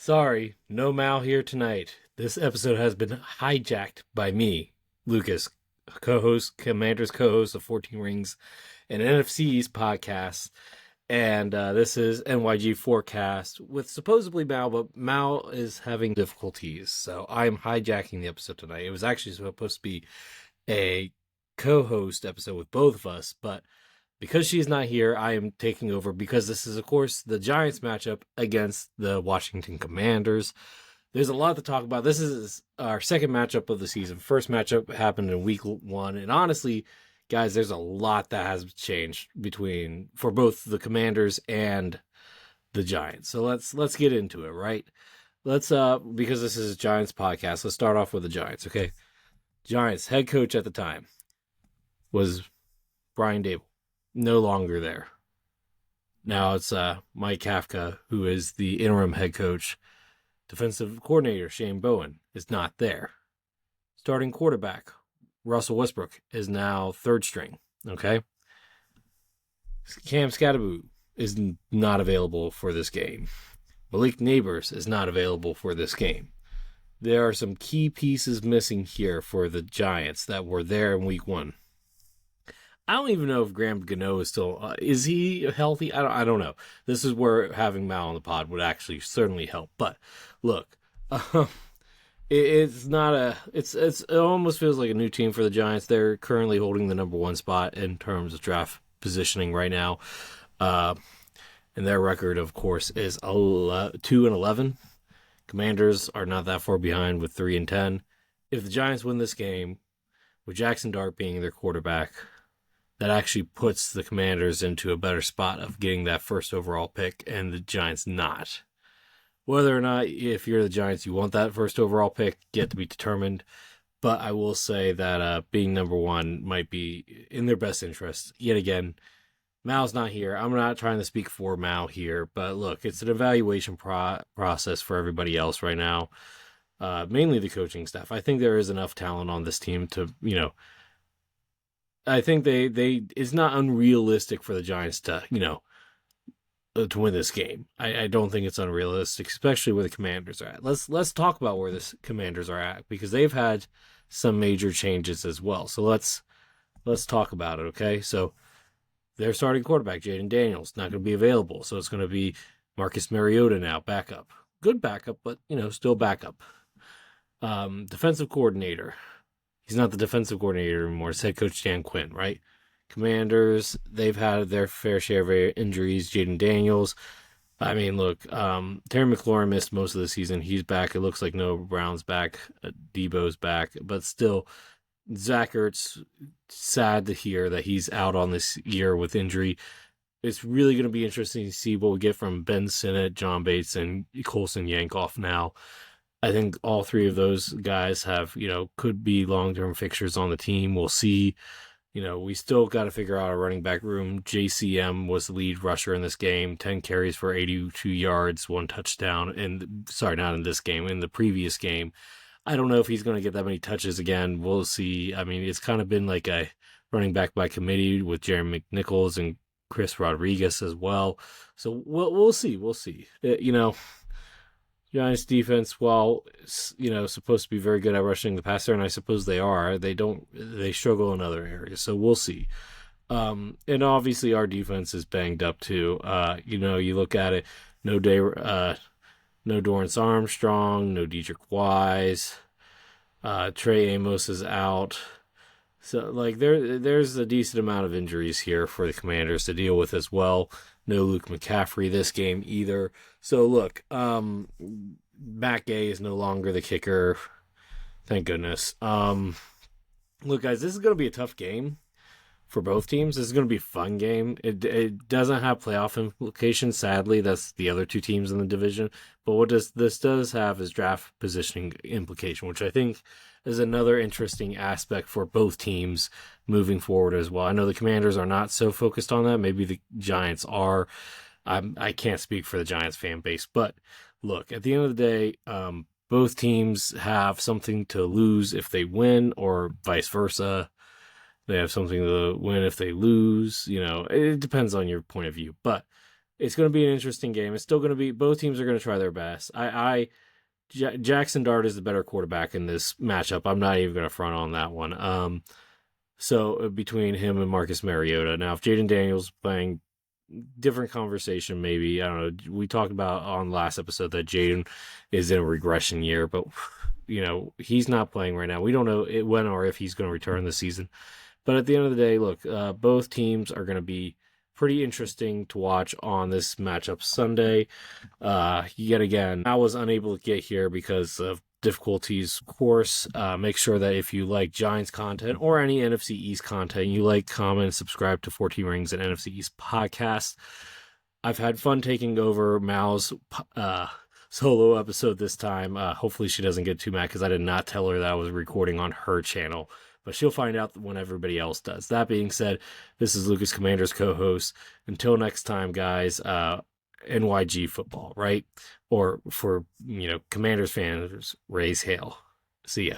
Sorry, no Mal here tonight. This episode has been hijacked by me, Lucas, Commander's co-host of 14 Rings and NFC's podcast. And this is NYG Forecast with supposedly Mal, but Mal is having difficulties. So I'm hijacking the episode tonight. It was actually supposed to be a co-host episode with both of us, but because she's not here, I am taking over because this is, of course, the Giants matchup against the Washington Commanders. There's a lot to talk about. This is our second matchup of the season. First matchup happened in week 1. And honestly, guys, there's a lot that has changed for both the Commanders and the Giants. So let's get into it, right? Because this is a Giants podcast, let's start off with the Giants, okay? Giants head coach at the time was Brian Dable. No longer there. Now it's Mike Kafka, who is the interim head coach. Defensive coordinator Shane Bowen is not there. Starting quarterback Russell Westbrook is now third string. Okay. Cam Scatterboot is not available for this game. Malik Neighbors is not available for this game. There are some key pieces missing here for the Giants that were there in week 1. I don't even know if Graham Gano is still, is he healthy? I don't know. This is where having Mal on the pod would actually certainly help. But look, it almost feels like a new team for the Giants. They're currently holding the number 1 spot in terms of draft positioning right now. And their record, of course, is 2-11. Commanders are not that far behind with 3-10. If the Giants win this game, with Jackson Dart being their quarterback, that actually puts the Commanders into a better spot of getting that first overall pick, and the Giants not. Whether or not, if you're the Giants, you want that first overall pick, yet to be determined. But I will say that being number 1 might be in their best interest. Yet again, Mal's not here. I'm not trying to speak for Mal here, but look, it's an evaluation process for everybody else right now, mainly the coaching staff. I think there is enough talent on this team to, I think it's not unrealistic for the Giants to to win this game. I don't think it's unrealistic, especially where the Commanders are at. Let's talk about where the Commanders are at, because they've had some major changes as well. So let's talk about it, okay? So their starting quarterback, Jaden Daniels, not going to be available. So it's going to be Marcus Mariota now, backup. Good backup, but still backup. Defensive coordinator. He's not the defensive coordinator anymore. It's head coach Dan Quinn, right? Commanders, they've had their fair share of injuries. Jaden Daniels. I mean, look, Terry McLaurin missed most of the season. He's back. It looks like Noah Brown's back. Debo's back. But still, Zach Ertz, sad to hear that he's out on this year with injury. It's really going to be interesting to see what we get from Ben Sinnott, John Bates, and Colson Yankoff now. I think all 3 of those guys have, could be long-term fixtures on the team. We'll see. We still got to figure out a running back room. JCM was the lead rusher in this game, 10 carries for 82 yards, 1 touchdown. Not in this game, in the previous game. I don't know if he's going to get that many touches again. We'll see. I mean, it's kind of been like a running back by committee with Jeremy McNichols and Chris Rodriguez as well. So we'll see. We'll see. Giants defense, while supposed to be very good at rushing the passer, and I suppose they are, they struggle in other areas. So we'll see. And obviously our defense is banged up too. You look at it, no Dorrance Armstrong, no Dedrick Wise, Trey Amos is out. So there's a decent amount of injuries here for the Commanders to deal with as well. No Luke McCaffrey this game either. So look, Matt Gay is no longer the kicker. Thank goodness. Look, guys, this is going to be a tough game for both teams. This is going to be a fun game. It doesn't have playoff implications, sadly. That's the other 2 teams in the division. But what this does have is draft positioning implication, which I think is another interesting aspect for both teams moving forward as well. I know the Commanders are not so focused on that. Maybe the Giants are. I can't speak for the Giants fan base. But look, at the end of the day, both teams have something to lose if they win, or vice versa. They have something to win if they lose. It depends on your point of view. But It's going to be an interesting game. It's still going to be, both teams are going to try their best. Jackson Dart is the better quarterback in this matchup. I'm not even going to front on that one. So between him and Marcus Mariota. Now, if Jaden Daniels playing, different conversation maybe. I don't know. We talked about on last episode that Jaden is in a regression year, but he's not playing right now. We don't know when or if he's going to return this season. But at the end of the day, look, both teams are going to be pretty interesting to watch on this matchup Sunday. Yet again, I was unable to get here because of difficulties, of course. Make sure that if you like Giants content or any NFC East content, you like, comment, and subscribe to 14 Rings and NFC East podcast. I've had fun taking over Mal's solo episode this time. Hopefully she doesn't get too mad because I did not tell her that I was recording on her channel, but she'll find out when everybody else does. That being said, this is Lucas, Commander's co-host. Until next time, guys, NYG football, right? Or for, Commanders fans, raise hail. See ya.